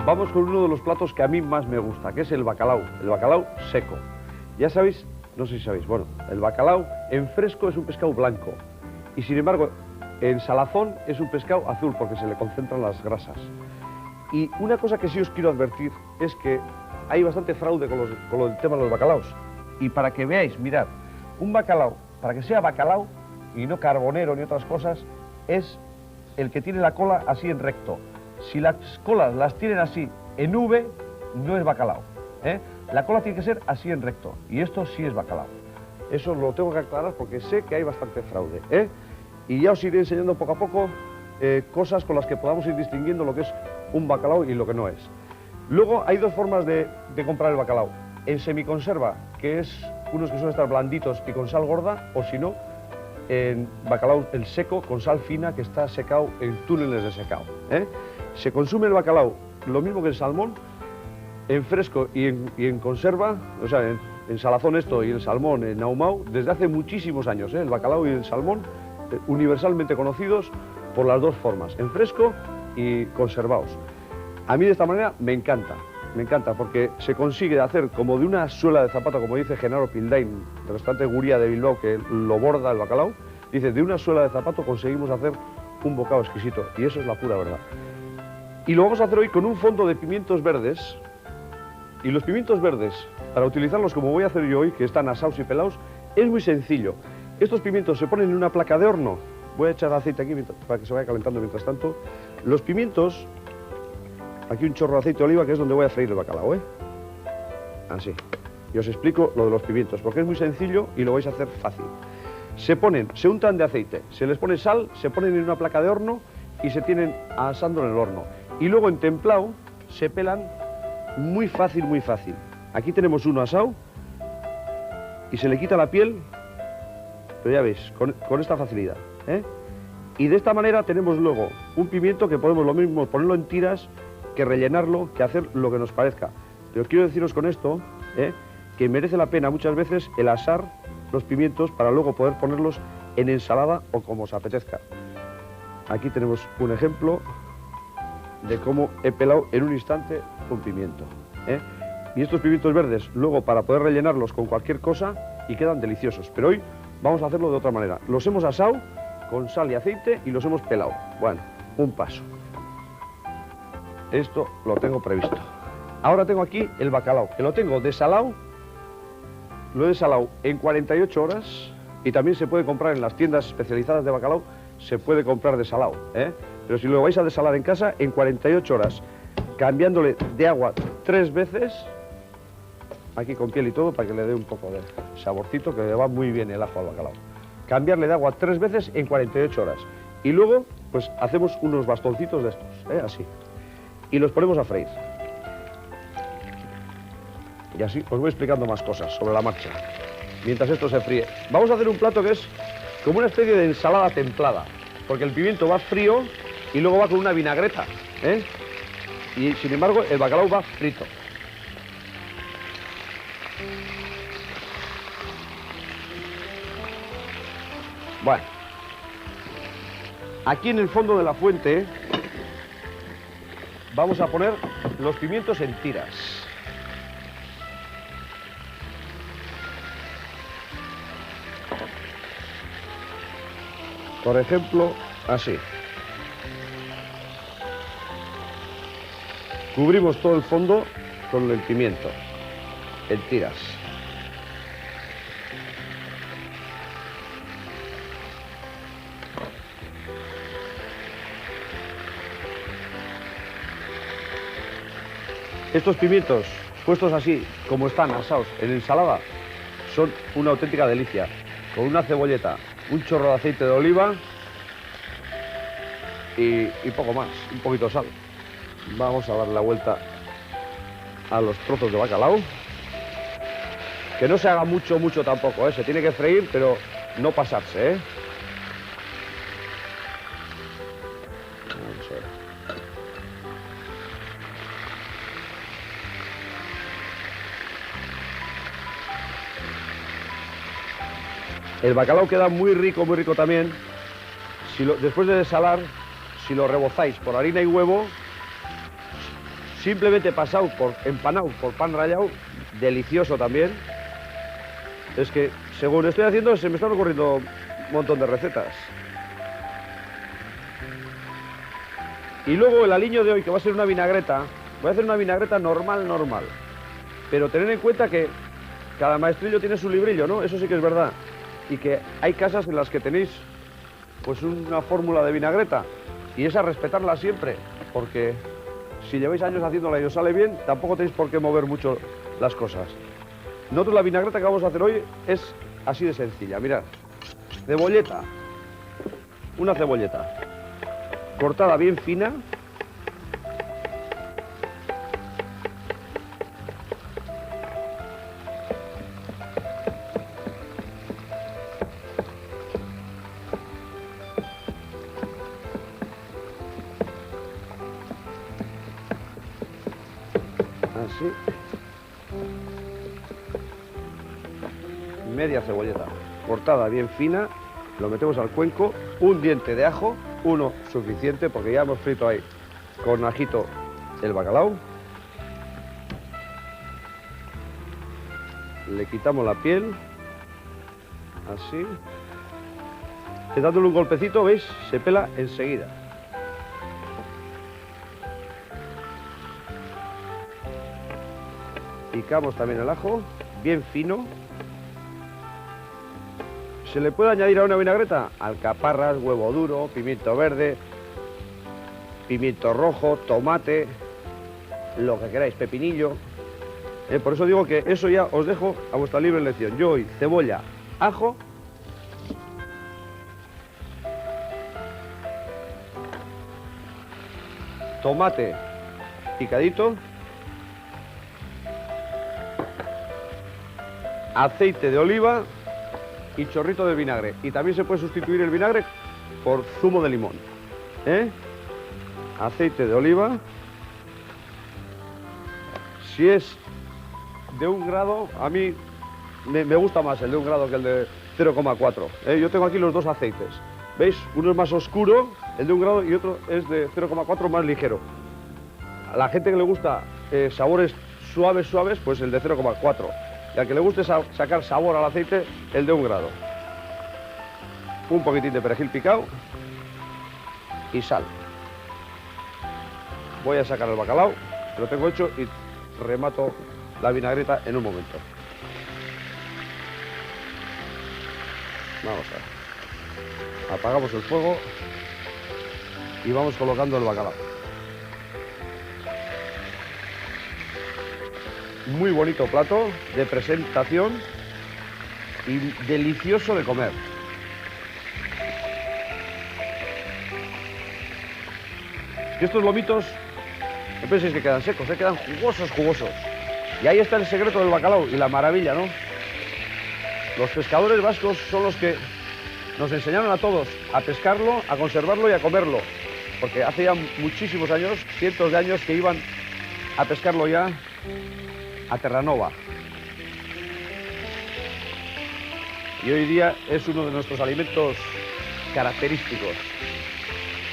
vamos con uno de los platos que a mí más me gusta, que es el bacalao seco. Ya sabéis, no sé si sabéis, bueno, el bacalao en fresco es un pescado blanco y sin embargo en salazón es un pescado azul porque se le concentran las grasas. Y una cosa que sí os quiero advertir es que hay bastante fraude con el tema de los bacalaos. Y para que veáis, mirad, un bacalao, para que sea bacalao y no carbonero ni otras cosas, es el que tiene la cola así en recto. Si las colas las tienen así en V, no es bacalao, ¿eh? La cola tiene que ser así en recto, y esto sí es bacalao. Eso lo tengo que aclarar porque sé que hay bastante fraude, ¿eh? Y ya os iré enseñando poco a poco cosas con las que podamos ir distinguiendo lo que es un bacalao y lo que no es. Luego hay dos formas de comprar el bacalao. En semiconserva, que es unos que suelen estar blanditos y con sal gorda, o si no, en bacalao el seco con sal fina que está secado en túneles de secado, ¿eh? Se consume el bacalao lo mismo que el salmón, en fresco y en conserva, o sea, en salazón esto y el salmón en ahumado, desde hace muchísimos años, ¿eh? El bacalao y el salmón universalmente conocidos por las dos formas, en fresco y conservados. A mí de esta manera me encanta porque se consigue hacer como de una suela de zapato, como dice Genaro Pildain, del restaurante Guría de Bilbao, que lo borda el bacalao, dice, de una suela de zapato conseguimos hacer un bocado exquisito, y eso es la pura verdad. Y lo vamos a hacer hoy con un fondo de pimientos verdes, y los pimientos verdes, para utilizarlos como voy a hacer yo hoy, que están asados y pelados, es muy sencillo. Estos pimientos se ponen en una placa de horno, voy a echar aceite aquí para que se vaya calentando mientras tanto. Los pimientos, aquí un chorro de aceite de oliva, que es donde voy a freír el bacalao, ¿eh? Así. Y os explico lo de los pimientos, porque es muy sencillo y lo vais a hacer fácil. Se untan de aceite, se les pone sal, se ponen en una placa de horno y se tienen asando en el horno. Y luego en templado se pelan muy fácil, muy fácil. Aquí tenemos uno asado y se le quita la piel, pero ya veis, con esta facilidad, ¿eh? Y de esta manera tenemos luego un pimiento que podemos lo mismo ponerlo en tiras que rellenarlo, que hacer lo que nos parezca. Pero quiero deciros con esto, que merece la pena muchas veces el asar los pimientos para luego poder ponerlos en ensalada o como os apetezca. Aquí tenemos un ejemplo de cómo he pelado en un instante un pimiento, ¿eh? Y estos pimientos verdes luego para poder rellenarlos con cualquier cosa y quedan deliciosos. Pero hoy vamos a hacerlo de otra manera. Los hemos asado con sal y aceite y los hemos pelado. Bueno, un paso. Esto lo tengo previsto. Ahora tengo aquí el bacalao, que lo tengo desalado. Lo he desalado en 48 horas y también se puede comprar en las tiendas especializadas de bacalao, se puede comprar desalado, ¿eh? Pero si lo vais a desalar en casa, en 48 horas, cambiándole de agua 3 veces, aquí con piel y todo, para que le dé un poco de saborcito, que le va muy bien el ajo al bacalao. Cambiarle de agua 3 veces en 48 horas. Y luego, pues hacemos unos bastoncitos de estos, así. Y los ponemos a freír. Y así os voy explicando más cosas sobre la marcha, mientras esto se fríe. Vamos a hacer un plato que es como una especie de ensalada templada, porque el pimiento va frío y luego va con una vinagreta, ¿eh? Y sin embargo el bacalao va frito. Bueno, aquí en el fondo de la fuente vamos a poner los pimientos en tiras. Por ejemplo, así. Cubrimos todo el fondo con el pimiento en tiras. Estos pimientos, puestos así, como están asados en ensalada, son una auténtica delicia. Con una cebolleta, un chorro de aceite de oliva y poco más, un poquito de sal. Vamos a darle la vuelta a los trozos de bacalao. Que no se haga mucho tampoco, ¿eh? Se tiene que freír, pero no pasarse, ¿eh? Vamos a ver. El bacalao queda muy rico también. Después de desalar, si lo rebozáis por harina y huevo, simplemente pasado por empanado, por pan rallado, delicioso también. Es que, según estoy haciendo, se me están ocurriendo un montón de recetas. Y luego el aliño de hoy, que va a ser una vinagreta, voy a hacer una vinagreta normal. Pero tener en cuenta que cada maestrillo tiene su librillo, ¿no? Eso sí que es verdad. Y que hay casas en las que tenéis, pues, una fórmula de vinagreta. Y esa respetarla siempre, porque si lleváis años haciéndola y os sale bien, tampoco tenéis por qué mover mucho las cosas. Nosotros la vinagreta que vamos a hacer hoy es así de sencilla. Mirad, cebolleta, una cebolleta cortada bien fina. Así. Media cebolleta cortada bien fina, lo metemos al cuenco, un diente de ajo, uno suficiente porque ya hemos frito ahí con ajito el bacalao. Le quitamos la piel, así, y dándole un golpecito, ¿veis? Se pela enseguida. Picamos también el ajo, bien fino. ¿Se le puede añadir a una vinagreta? Alcaparras, huevo duro, pimiento verde, pimiento rojo, tomate, lo que queráis, pepinillo. Por eso digo que eso ya os dejo a vuestra libre elección. Yo hoy cebolla, ajo, tomate picadito, aceite de oliva y chorrito de vinagre. Y también se puede sustituir el vinagre por zumo de limón. Aceite de oliva. Si es de 1 grado, a mí me gusta más el de 1 grado que el de 0,4. Yo tengo aquí los dos aceites. ¿Veis? Uno es más oscuro, el de 1 grado, y otro es de 0,4 más ligero. A la gente que le gusta sabores suaves, pues el de 0,4. Y al que le guste sacar sabor al aceite, el de 1 grado. Un poquitín de perejil picado y sal. Voy a sacar el bacalao, que lo tengo hecho, y remato la vinagreta en un momento. Vamos a ver. Apagamos el fuego y vamos colocando el bacalao. Muy bonito plato de presentación y delicioso de comer. Y estos lomitos, no penséis que quedan secos, quedan jugosos. Y ahí está el secreto del bacalao y la maravilla, ¿no? Los pescadores vascos son los que nos enseñaron a todos a pescarlo, a conservarlo y a comerlo. Porque hace ya muchísimos años, cientos de años, que iban a pescarlo ya a Terranova. Y hoy día es uno de nuestros alimentos característicos.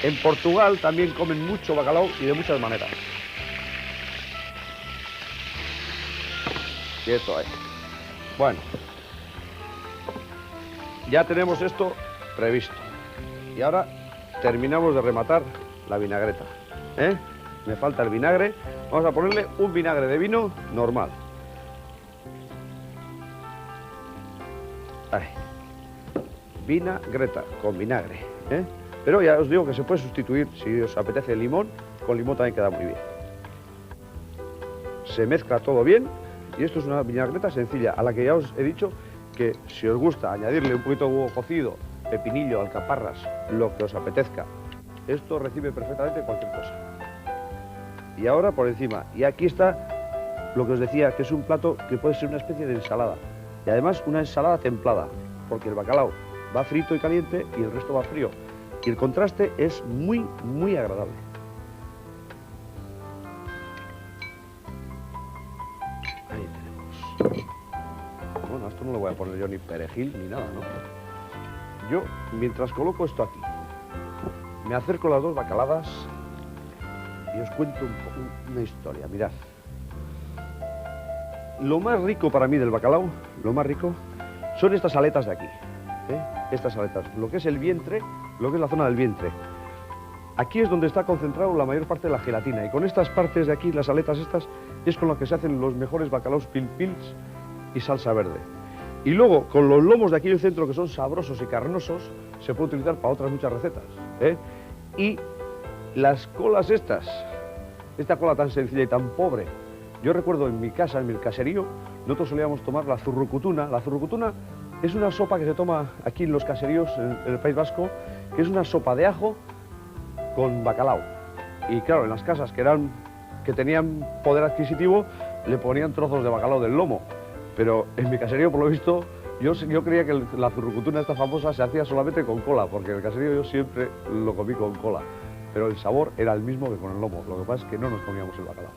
En Portugal también comen mucho bacalao y de muchas maneras. Quieto ahí. Bueno, ya tenemos esto previsto. Y ahora terminamos de rematar la vinagreta. Me falta el vinagre. Vamos a ponerle un vinagre de vino normal. Ahí. Vinagreta con vinagre. Pero ya os digo que se puede sustituir, si os apetece el limón, con limón también queda muy bien. Se mezcla todo bien y esto es una vinagreta sencilla, a la que ya os he dicho que si os gusta añadirle un poquito de huevo cocido, pepinillo, alcaparras, lo que os apetezca, esto recibe perfectamente cualquier cosa. Y ahora por encima, y aquí está lo que os decía, que es un plato que puede ser una especie de ensalada. Y además una ensalada templada, porque el bacalao va frito y caliente y el resto va frío. Y el contraste es muy, muy agradable. Ahí tenemos. Bueno, esto no le voy a poner yo ni perejil ni nada, ¿no? Yo, mientras coloco esto aquí, me acerco las dos bacaladas y os cuento una historia. Mirad. Lo más rico para mí del bacalao, lo más rico, son estas aletas de aquí. Estas aletas, lo que es el vientre, lo que es la zona del vientre. Aquí es donde está concentrado la mayor parte de la gelatina, y con estas partes de aquí, las aletas estas, es con las que se hacen los mejores bacalaos pil-pils y salsa verde. Y luego, con los lomos de aquí del centro, que son sabrosos y carnosos, se puede utilizar para otras muchas recetas. Y las colas estas, esta cola tan sencilla y tan pobre. Yo recuerdo en mi casa, en mi caserío, nosotros solíamos tomar la zurrucutuna. La zurrucutuna es una sopa que se toma aquí en los caseríos, en el País Vasco, que es una sopa de ajo con bacalao. Y claro, en las casas que tenían poder adquisitivo, le ponían trozos de bacalao del lomo. Pero en mi caserío, por lo visto, yo creía que la zurrucutuna esta famosa se hacía solamente con cola, porque en el caserío yo siempre lo comí con cola. Pero el sabor era el mismo que con el lomo. Lo que pasa es que no nos comíamos el bacalao.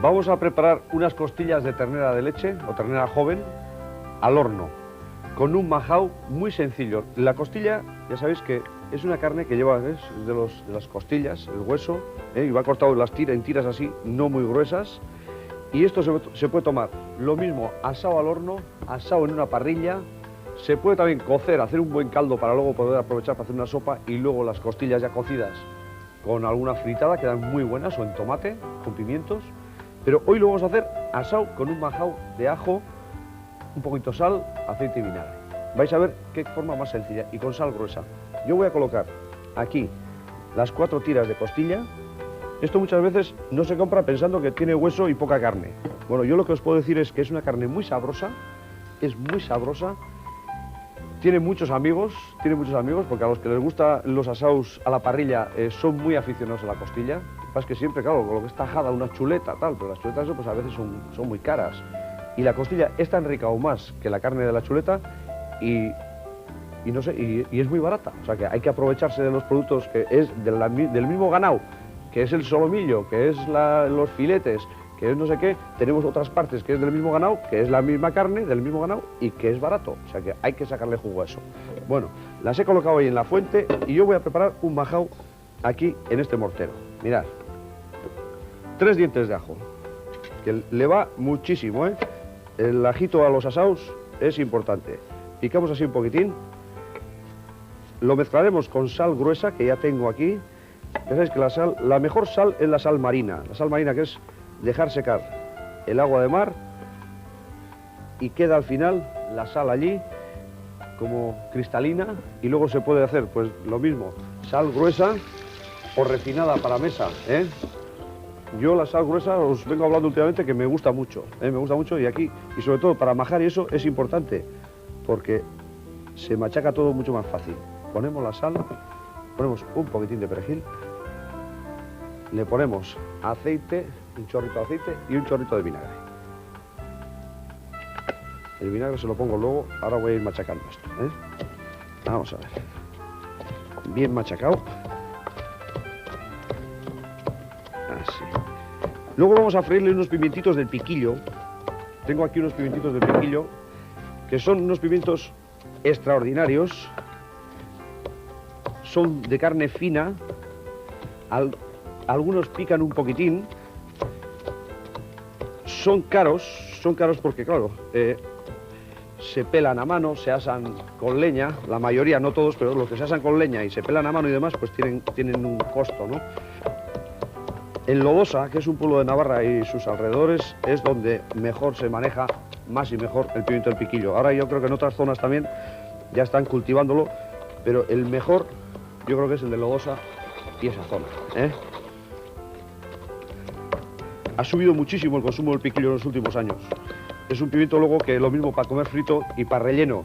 Vamos a preparar unas costillas de ternera de leche o ternera joven al horno, con un majao muy sencillo. La costilla, ya sabéis que es una carne que lleva, es de las costillas, el hueso, y va cortado en tiras así, no muy gruesas. Y esto se puede tomar lo mismo asado al horno, asado en una parrilla. Se puede también cocer, hacer un buen caldo para luego poder aprovechar para hacer una sopa, y luego las costillas ya cocidas con alguna fritada, quedan muy buenas, o en tomate, con pimientos. Pero hoy lo vamos a hacer asado con un majao de ajo, un poquito de sal, aceite y vinagre. Vais a ver qué forma más sencilla, y con sal gruesa. Yo voy a colocar aquí las 4 tiras de costilla. Esto muchas veces no se compra pensando que tiene hueso y poca carne. Bueno, yo lo que os puedo decir es que es una carne muy sabrosa, es muy sabrosa, tiene muchos amigos, porque a los que les gustan los asados a la parrilla son muy aficionados a la costilla. Lo que pasa es que siempre, claro, con lo que es tajada, una chuleta, tal, pero las chuletas eso, pues a veces son muy caras. Y la costilla es tan rica o más que la carne de la chuleta, y no sé, y es muy barata. O sea que hay que aprovecharse de los productos que es del mismo ganado, que es el solomillo, que es los filetes, que es no sé qué. Tenemos otras partes que es del mismo ganado, que es la misma carne del mismo ganado y que es barato. O sea que hay que sacarle jugo a eso. Bueno, las he colocado ahí en la fuente y yo voy a preparar un majao aquí en este mortero. Mirad, 3 dientes de ajo, que le va muchísimo, ¿eh? El ajito a los asados es importante. Picamos así un poquitín. Lo mezclaremos con sal gruesa, que ya tengo aquí. Ya sabéis que la mejor sal es la sal marina. La sal marina, que es dejar secar el agua de mar, y queda al final la sal allí como cristalina, y luego se puede hacer pues lo mismo, sal gruesa o refinada para mesa, ¿eh? Yo la sal gruesa os vengo hablando últimamente que me gusta mucho, me gusta mucho, y aquí, y sobre todo para majar y eso es importante, porque se machaca todo mucho más fácil. Ponemos la sal, ponemos un poquitín de perejil, le ponemos aceite, un chorrito de aceite y un chorrito de vinagre. El vinagre se lo pongo luego, ahora voy a ir machacando esto, ¿eh? Vamos a ver. Bien machacado. Así. Luego vamos a freírle unos pimientitos del piquillo. Tengo aquí unos pimientitos del piquillo, que son unos pimientos extraordinarios. Son de carne fina. Algunos pican un poquitín. Son caros porque, claro, se pelan a mano, se asan con leña, la mayoría, no todos, pero los que se asan con leña y se pelan a mano y demás, pues tienen un costo, ¿no? En Lodosa, que es un pueblo de Navarra y sus alrededores, es donde mejor se maneja, más y mejor, el pimiento del piquillo. Ahora yo creo que en otras zonas también ya están cultivándolo, pero el mejor yo creo que es el de Lodosa y esa zona, ¿eh? Ha subido muchísimo el consumo del piquillo en los últimos años. Es un pimiento luego que lo mismo para comer frito y para relleno.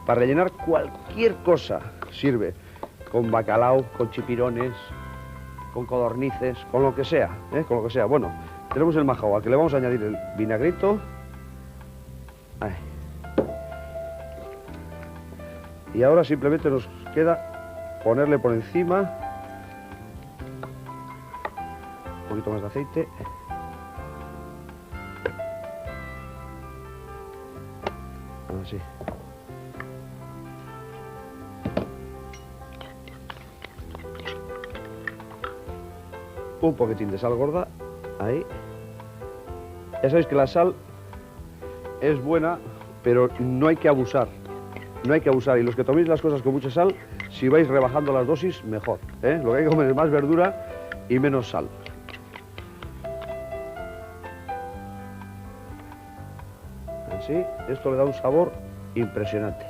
Para rellenar cualquier cosa sirve. Con bacalao, con chipirones, con codornices, con lo que sea, con lo que sea. Bueno, tenemos el majao, al que le vamos a añadir el vinagrito. Ahí. Y ahora simplemente nos queda ponerle por encima un poquito más de aceite. Así. Un poquitín de sal gorda, ahí. Ya sabéis que la sal es buena, pero no hay que abusar. No hay que abusar. Y los que toméis las cosas con mucha sal, si vais rebajando las dosis, mejor. Lo que hay que comer es más verdura y menos sal. Así, esto le da un sabor impresionante.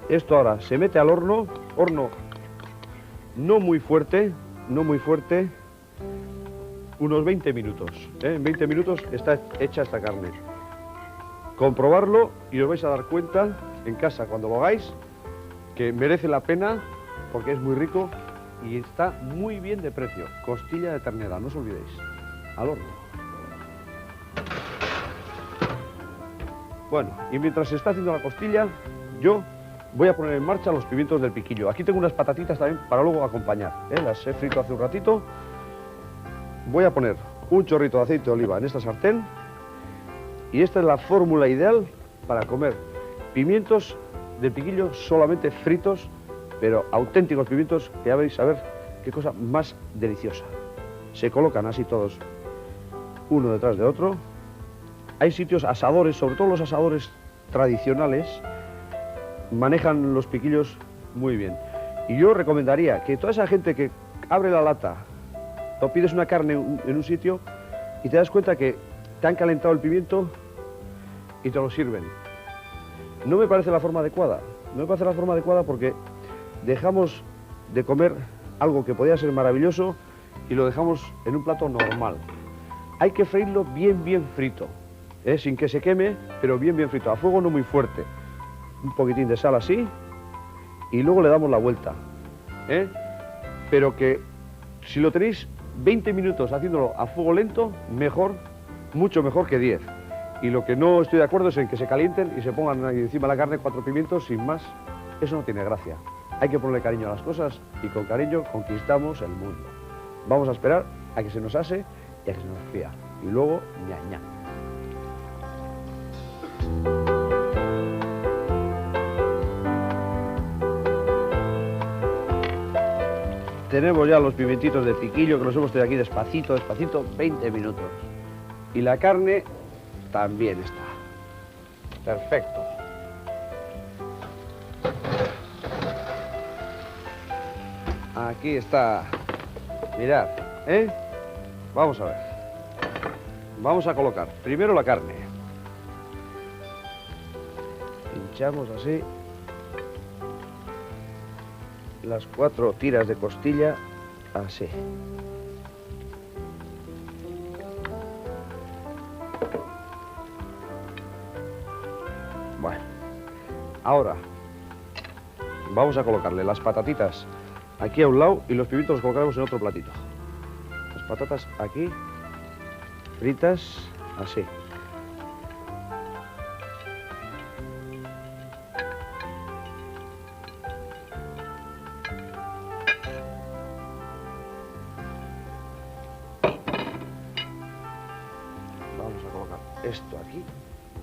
Esto ahora se mete al horno, no muy fuerte, unos 20 minutos. En 20 minutos está hecha esta carne. Comprobarlo y os vais a dar cuenta en casa cuando lo hagáis que merece la pena porque es muy rico y está muy bien de precio. Costilla de ternera, no os olvidéis, al horno. Bueno, y mientras se está haciendo la costilla, yo voy a poner en marcha los pimientos del piquillo. Aquí tengo unas patatitas también para luego acompañar. Las he frito hace un ratito. Voy a poner un chorrito de aceite de oliva en esta sartén. Y esta es la fórmula ideal para comer pimientos del piquillo solamente fritos, pero auténticos pimientos que ya veis a ver qué cosa más deliciosa. Se colocan así todos, uno detrás de otro. Hay sitios asadores, sobre todo los asadores tradicionales, manejan los piquillos muy bien. Y yo recomendaría que toda esa gente que abre la lata, o pides una carne en un sitio y te das cuenta que te han calentado el pimiento y te lo sirven. No me parece la forma adecuada. No me parece la forma adecuada porque dejamos de comer algo que podía ser maravilloso y lo dejamos en un plato normal. Hay que freírlo bien frito, sin que se queme, pero bien frito, a fuego no muy fuerte. Un poquitín de sal así y luego le damos la vuelta. Pero que si lo tenéis 20 minutos haciéndolo a fuego lento, mejor, mucho mejor que 10. Y lo que no estoy de acuerdo es en que se calienten y se pongan ahí encima de la carne 4 pimientos sin más. Eso no tiene gracia. Hay que ponerle cariño a las cosas y con cariño conquistamos el mundo. Vamos a esperar a que se nos ase y a que se nos fría. Y luego, ña. Tenemos ya los pimientitos de piquillo que los hemos tenido aquí despacito, 20 minutos. Y la carne también está. Perfecto. Aquí está. Mirad, Vamos a ver. Vamos a colocar primero la carne. Pinchamos así. Las 4 tiras de costilla, así. Bueno, ahora vamos a colocarle las patatitas aquí a un lado y los pimientos los colocaremos en otro platito. Las patatas aquí, fritas, así. Vamos a colocar esto aquí,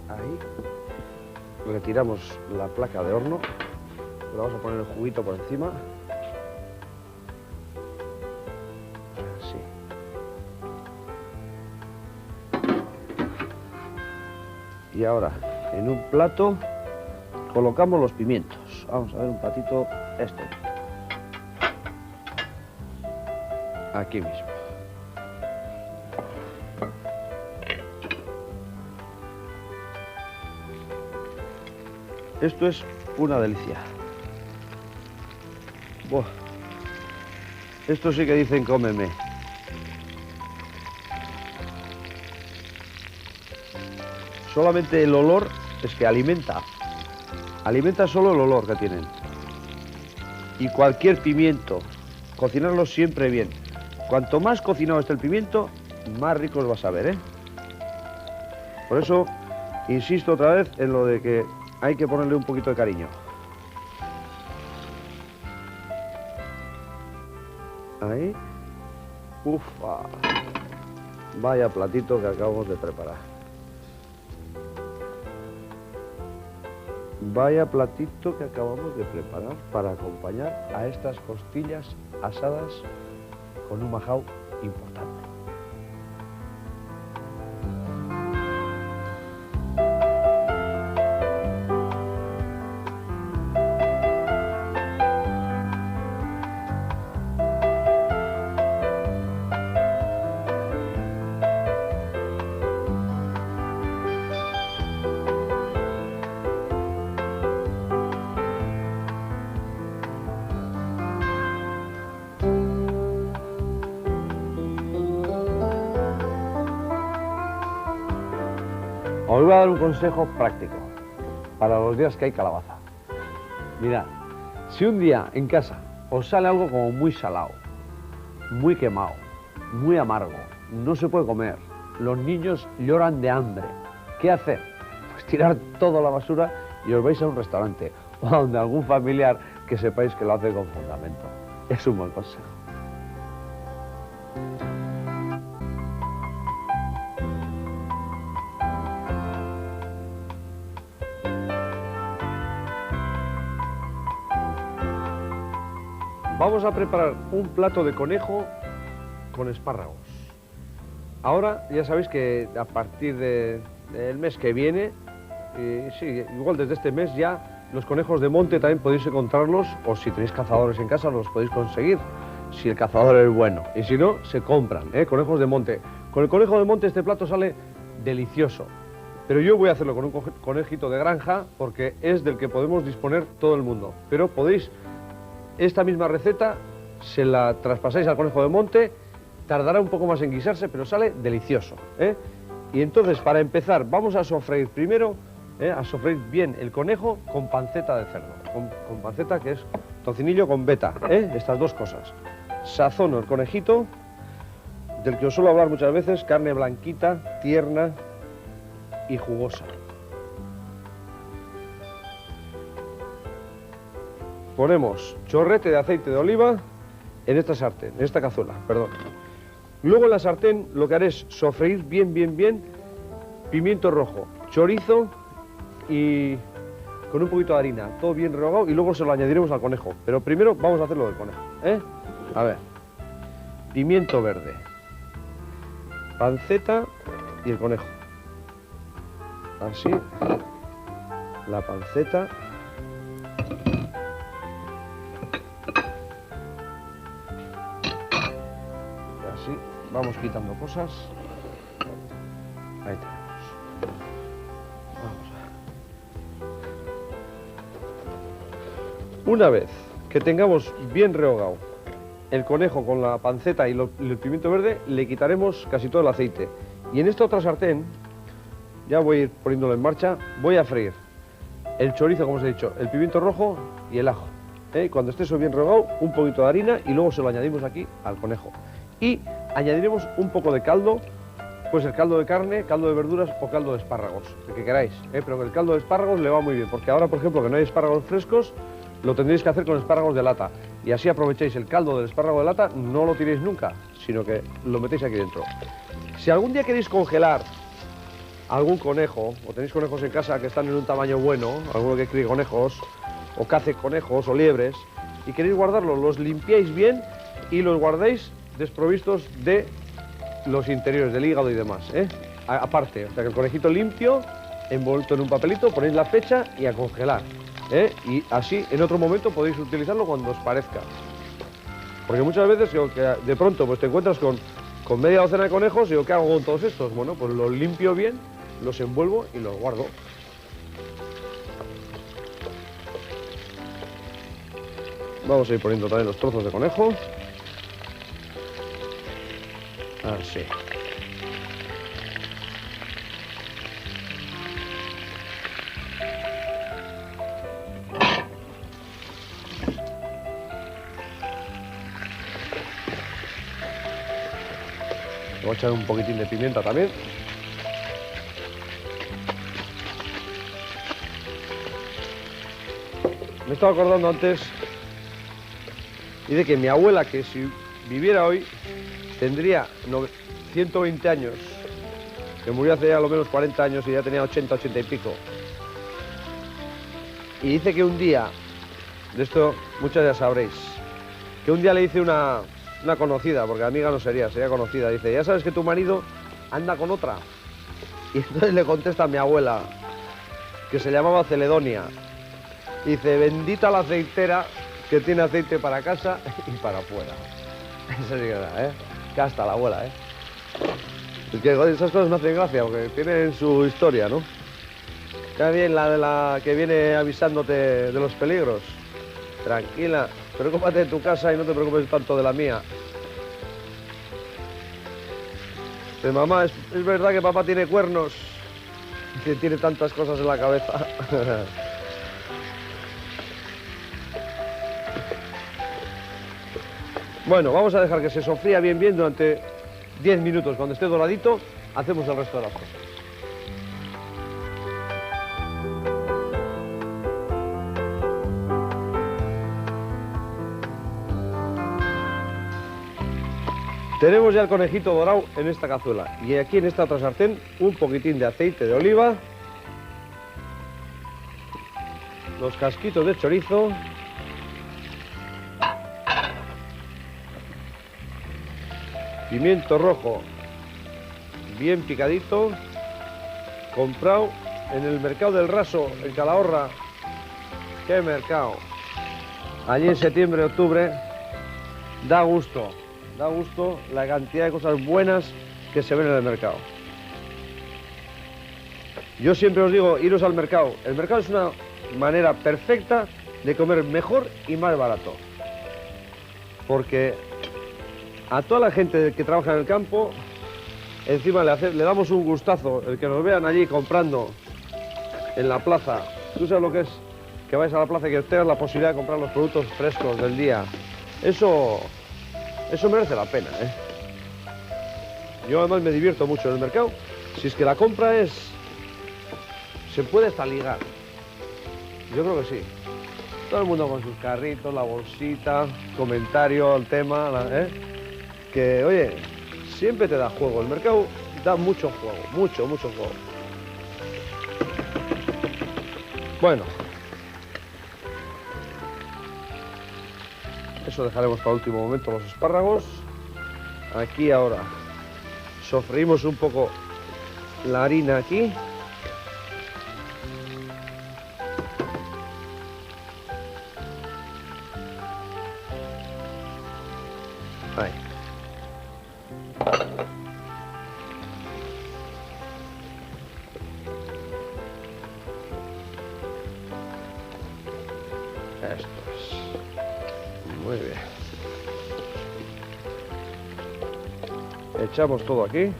ahí. Retiramos la placa de horno, le vamos a poner el juguito por encima. Así. Y ahora, en un plato, colocamos los pimientos. Vamos a ver un platito, este. Aquí mismo. Esto es una delicia. Buah. Esto sí que dicen cómeme. Solamente el olor es que alimenta. Alimenta solo el olor que tienen. Y cualquier pimiento, cocinarlo siempre bien. Cuanto más cocinado esté el pimiento, más rico os vas a ver, Por eso insisto otra vez en lo de que hay que ponerle un poquito de cariño. Ahí. Ufa. Vaya platito que acabamos de preparar. Vaya platito que acabamos de preparar para acompañar a estas costillas asadas con un majao importante. Os voy a dar un consejo práctico para los días que hay calabaza. Mirad, si un día en casa os sale algo como muy salado, muy quemado, muy amargo, no se puede comer, los niños lloran de hambre, ¿qué hacer? Pues tirar todo a la basura y os vais a un restaurante o a donde algún familiar que sepáis que lo hace con fundamento. Es un buen consejo. Vamos a preparar un plato de conejo con espárragos. Ahora ya sabéis que a partir del mes que viene, sí, igual desde este mes ya los conejos de monte también podéis encontrarlos, o si tenéis cazadores en casa los podéis conseguir, si el cazador es bueno. Y si no, se compran, conejos de monte. Con el conejo de monte este plato sale delicioso. Pero yo voy a hacerlo con un conejito de granja porque es del que podemos disponer todo el mundo. Pero podéis... Esta misma receta se la traspasáis al conejo de monte, tardará un poco más en guisarse, pero sale delicioso. Y entonces, para empezar, vamos a sofreír primero, a sofreír bien el conejo con panceta de cerdo. Con panceta que es tocinillo con beta, estas dos cosas. Sazono el conejito, del que os suelo hablar muchas veces, carne blanquita, tierna y jugosa. Ponemos chorrete de aceite de oliva en esta sartén, en esta cazuela, perdón. Luego en la sartén lo que haré es sofreír bien pimiento rojo, chorizo y con un poquito de harina, todo bien rehogado y luego se lo añadiremos al conejo. Pero primero vamos a hacerlo del conejo, A ver, pimiento verde, panceta y el conejo. Así, la panceta. Así, vamos quitando cosas. Ahí tenemos. Vamos. Una vez que tengamos bien rehogado el conejo con la panceta y el pimiento verde, le quitaremos casi todo el aceite. Y en esta otra sartén, ya voy a ir poniéndolo en marcha, voy a freír el chorizo, como os he dicho, el pimiento rojo y el ajo. Cuando esté eso bien rehogado, un poquito de harina y luego se lo añadimos aquí al conejo. Y añadiremos un poco de caldo, pues el caldo de carne, caldo de verduras o caldo de espárragos, el que queráis, pero que el caldo de espárragos le va muy bien, porque ahora, por ejemplo, que no hay espárragos frescos, lo tendréis que hacer con espárragos de lata, y así aprovecháis el caldo del espárrago de lata, no lo tiréis nunca, sino que lo metéis aquí dentro. Si algún día queréis congelar algún conejo, o tenéis conejos en casa que están en un tamaño bueno, alguno que críe conejos, o cace conejos o liebres, y queréis guardarlos, los limpiáis bien y los guardáis desprovistos de los interiores, del hígado y demás, aparte, o sea que el conejito limpio, envuelto en un papelito, ponéis la fecha y a congelar, y así en otro momento podéis utilizarlo cuando os parezca. Porque muchas veces que de pronto pues te encuentras con media docena de conejos y ¿qué hago con todos estos? Bueno, pues los limpio bien, los envuelvo y los guardo. Vamos a ir poniendo también los trozos de conejo. Así. Voy a echar un poquitín de pimienta también. me estaba acordando antes y de que mi abuela, que si viviera hoy, tendría 120 años, que murió hace ya a lo menos 40 años y ya tenía 80, 80 y pico. Y dice que un día, de esto muchas ya sabréis, que un día le dice una conocida, porque amiga no sería conocida, dice, ya sabes que tu marido anda con otra. Y entonces le contesta a mi abuela, que se llamaba Celedonia, dice, bendita la aceitera que tiene aceite para casa y para afuera. Eso sí que era, ¿eh? Casta la abuela, ¿eh? Es que joder, esas cosas no hacen gracia, porque tienen su historia, ¿no? Cada bien la de la que viene avisándote de los peligros. Tranquila, preocúpate de tu casa y no te preocupes tanto de la mía. Dice, mamá, ¿es verdad que papá tiene cuernos? Que tiene tantas cosas en la cabeza. Bueno, vamos a dejar que se sofría bien durante 10 minutos. Cuando esté doradito, hacemos el resto de las cosas. Tenemos ya el conejito dorado en esta cazuela y aquí en esta otra sartén un poquitín de aceite de oliva, los casquitos de chorizo, pimiento rojo bien picadito, comprado en el mercado del Raso, en Calahorra. ¡Qué mercado! Allí en septiembre, octubre, da gusto la cantidad de cosas buenas que se ven en el mercado. Yo siempre os digo, iros al mercado. El mercado es una manera perfecta de comer mejor y más barato. Porque a toda la gente que trabaja en el campo, encima le damos un gustazo, el que nos vean allí comprando en la plaza. ¿Tú sabes lo que es? Que vais a la plaza y que tengas la posibilidad de comprar los productos frescos del día. Eso merece la pena, ¿eh? Yo además me divierto mucho en el mercado. Si es que la compra se puede hasta ligar. Yo creo que sí. Todo el mundo con sus carritos, la bolsita, comentario, el tema, que, oye, siempre te da juego. El mercado da mucho juego, mucho juego. Bueno. Eso dejaremos para último momento los espárragos. Aquí ahora sofreímos un poco la harina aquí. Ahí. Esto es. Muy bien. Echamos todo aquí.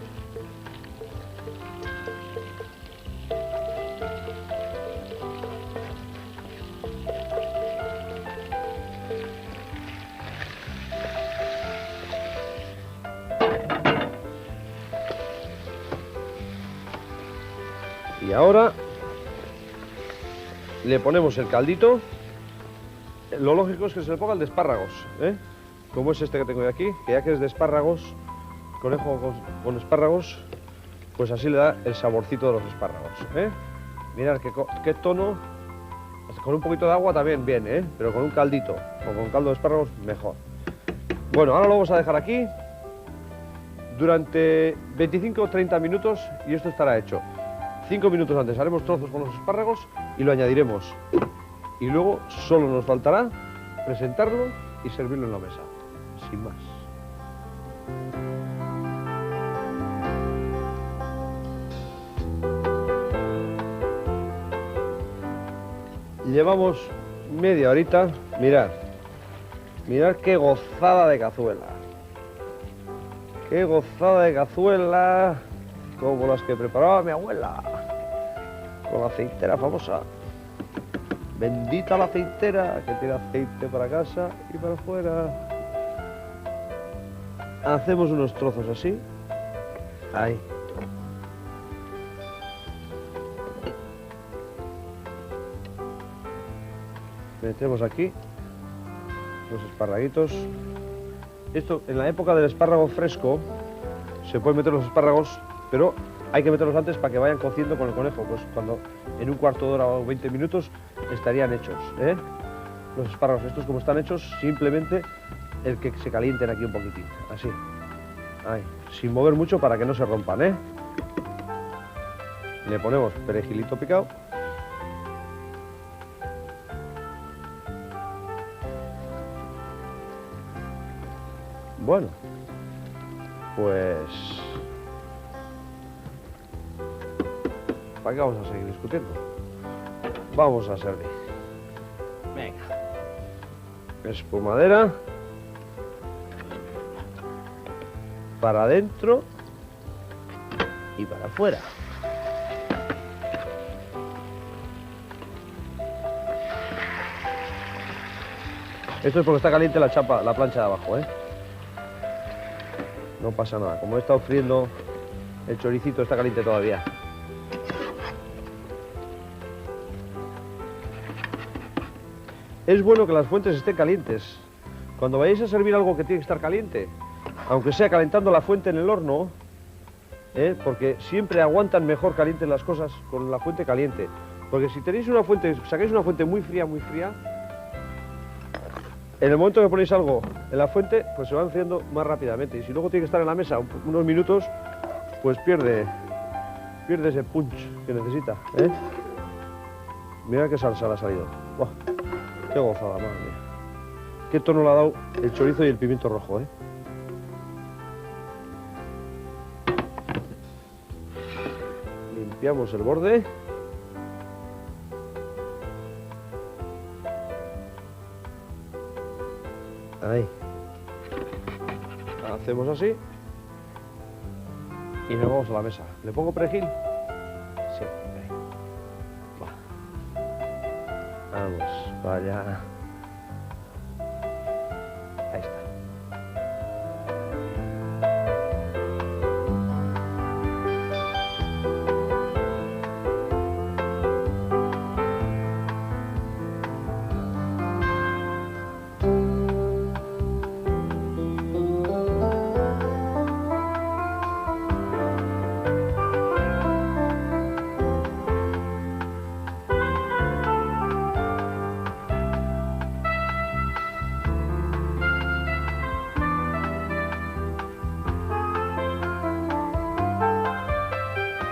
Y ahora le ponemos el caldito. Lo lógico es que se le ponga el de espárragos, ¿eh? Como es este que tengo de aquí, que ya que es de espárragos, conejo con espárragos, pues así le da el saborcito de los espárragos, ¿eh? Mirad qué tono, con un poquito de agua también bien, ¿eh? Pero con un caldito, o con caldo de espárragos, mejor. Bueno, ahora lo vamos a dejar aquí durante 25 o 30 minutos y esto estará hecho. 5 minutos antes haremos trozos con los espárragos y lo añadiremos. Y luego solo nos faltará presentarlo y servirlo en la mesa, sin más. Llevamos media horita, mirad qué gozada de cazuela. Qué gozada de cazuela, como las que preparaba mi abuela, con la aceitera famosa. Bendita la aceitera que tiene aceite para casa y para afuera. Hacemos unos trozos así. Ahí. Metemos aquí los esparraguitos. Esto, en la época del espárrago fresco, se pueden meter los espárragos, pero hay que meterlos antes para que vayan cociendo con el conejo. Pues cuando en un cuarto de hora o 20 minutos estarían hechos, ¿eh? Los espárragos estos como están hechos, simplemente el que se calienten aquí un poquitín, así. Ahí, sin mover mucho para que no se rompan, ¿eh? Le ponemos perejilito picado. Bueno, pues... ¿para qué vamos a seguir discutiendo? Vamos a servir. Venga. Espumadera. Para adentro y para afuera. Esto es porque está caliente la chapa, la plancha de abajo, ¿eh? No pasa nada. Como he estado friendo el choricito, está caliente todavía. Es bueno que las fuentes estén calientes. Cuando vayáis a servir algo que tiene que estar caliente, aunque sea calentando la fuente en el horno, porque siempre aguantan mejor calientes las cosas con la fuente caliente. Porque si tenéis una fuente, sacáis una fuente muy fría, en el momento que ponéis algo en la fuente, pues se va enfriando más rápidamente. Y si luego tiene que estar en la mesa unos minutos, pues pierde ese punch que necesita, ¿eh? Mira qué salsa le ha salido. ¡Buah! ¡Qué gozada, madre mía! Qué tono le ha dado el chorizo y el pimiento rojo, ¿eh? Limpiamos el borde. Ahí. Hacemos así. Y nos vamos a la mesa. ¿Le pongo perejil? Sí. Va. Vamos para allá. Ahí está.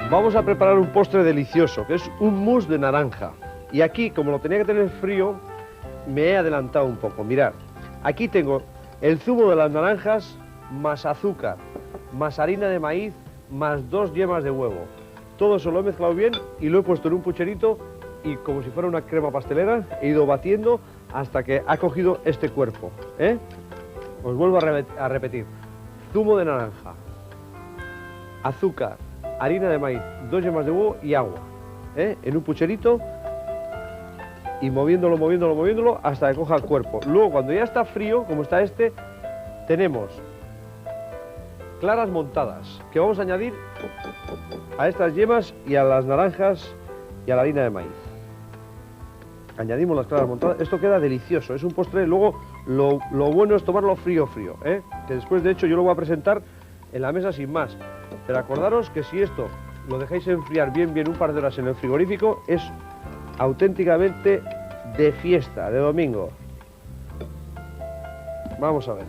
Vamos a preparar un postre delicioso, que es un mousse de naranja. Y aquí, como lo tenía que tener frío, me he adelantado un poco. Mirad, aquí tengo el zumo de las naranjas, más azúcar, más harina de maíz, más 2 yemas de huevo. Todo eso lo he mezclado bien y lo he puesto en un pucherito y como si fuera una crema pastelera, he ido batiendo hasta que ha cogido este cuerpo, ¿eh? Os vuelvo a repetir. Zumo de naranja, azúcar, harina de maíz, 2 yemas de huevo y agua, en un pucherito y moviéndolo hasta que coja el cuerpo. Luego, cuando ya está frío, como está este, tenemos claras montadas que vamos a añadir a estas yemas y a las naranjas y a la harina de maíz. Añadimos las claras montadas, esto queda delicioso, es un postre. Luego lo bueno es tomarlo frío, que después de hecho yo lo voy a presentar en la mesa sin más. Pero acordaros que si esto lo dejáis enfriar bien un par de horas en el frigorífico, es auténticamente de fiesta, de domingo. Vamos a ver.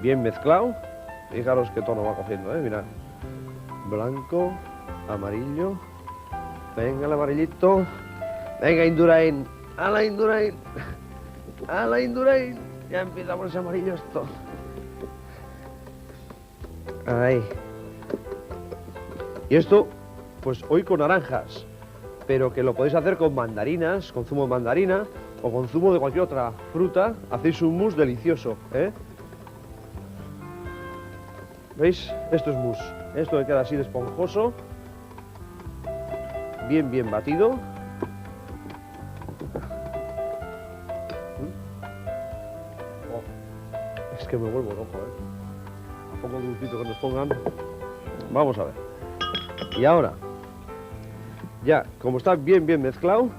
Bien mezclado. Fijaros qué tono va cogiendo, mirad. Blanco, amarillo. Venga el amarillito. Venga Indurain. ¡A la Indurain! ¡A la Indurain! Ya empieza por ese amarillo esto. Ahí. Y esto, pues hoy con naranjas, pero que lo podéis hacer con mandarinas, con zumo de mandarina o con zumo de cualquier otra fruta. Hacéis un mousse delicioso, ¿Veis? Esto es mousse. Esto que queda así de esponjoso, bien batido. Oh, es que me vuelvo loco, Un poco dulcito que nos pongan. Vamos a ver. Y ahora, ya, como está bien mezclado,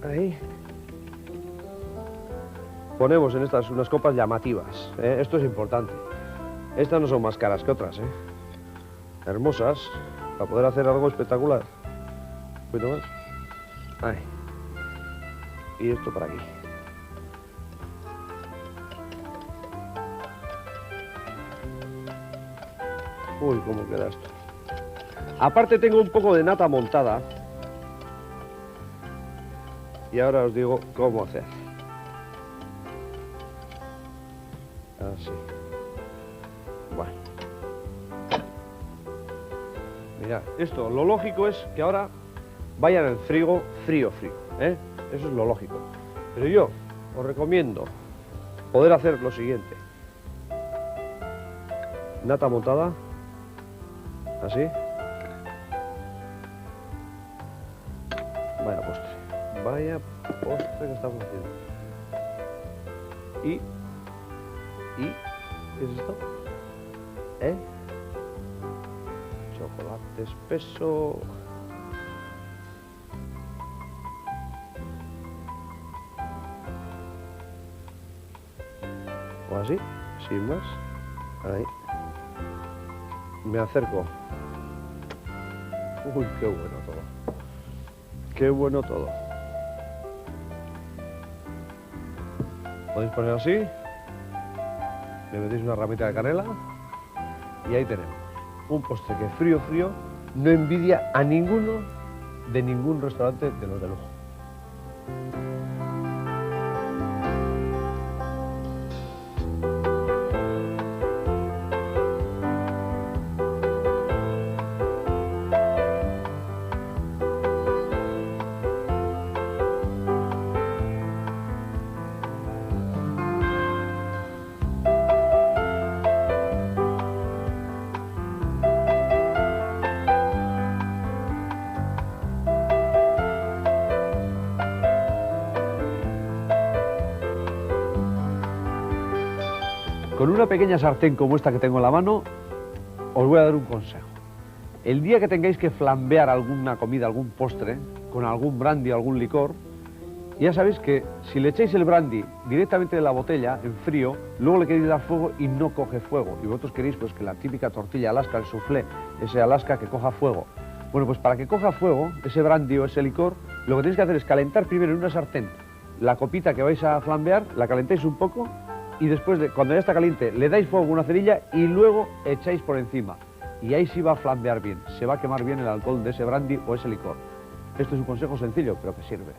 Ahí. Ponemos en estas unas copas llamativas, ¿eh? Esto es importante. Estas no son más caras que otras, ¿eh? Hermosas, para poder hacer algo espectacular. Un poquito más. Ahí. Y esto para aquí. Uy, cómo queda esto. Aparte tengo un poco de nata montada. Y ahora os digo cómo hacer. Así. Bueno. Mirad, esto, lo lógico es que ahora vaya en el frigo frío, ¿eh? Eso es lo lógico. Pero yo os recomiendo poder hacer lo siguiente. Nata montada. Así. Vaya postre. Vaya postre que estamos haciendo. ¿Qué es esto? ¿Eh? Chocolate espeso. O así, sin más. Ahí. Me acerco. Uy, qué bueno todo. Qué bueno todo. Podéis poner así. Le metéis una ramita de canela. Y ahí tenemos un postre que frío, no envidia a ninguno de ningún restaurante de los de lujo. Con una pequeña sartén como esta que tengo en la mano, os voy a dar un consejo. El día que tengáis que flambear alguna comida, algún postre, con algún brandy o algún licor, ya sabéis que si le echáis el brandy directamente de la botella, en frío, luego le queréis dar fuego y no coge fuego. Y vosotros queréis pues que la típica tortilla Alaska, el soufflé, ese Alaska que coja fuego. Bueno, pues para que coja fuego, ese brandy o ese licor, lo que tenéis que hacer es calentar primero en una sartén la copita que vais a flambear, la calentáis un poco y después, cuando ya está caliente, le dais fuego a una cerilla y luego echáis por encima. Y ahí sí va a flambear bien, se va a quemar bien el alcohol de ese brandy o ese licor. Esto es un consejo sencillo, pero que sirve.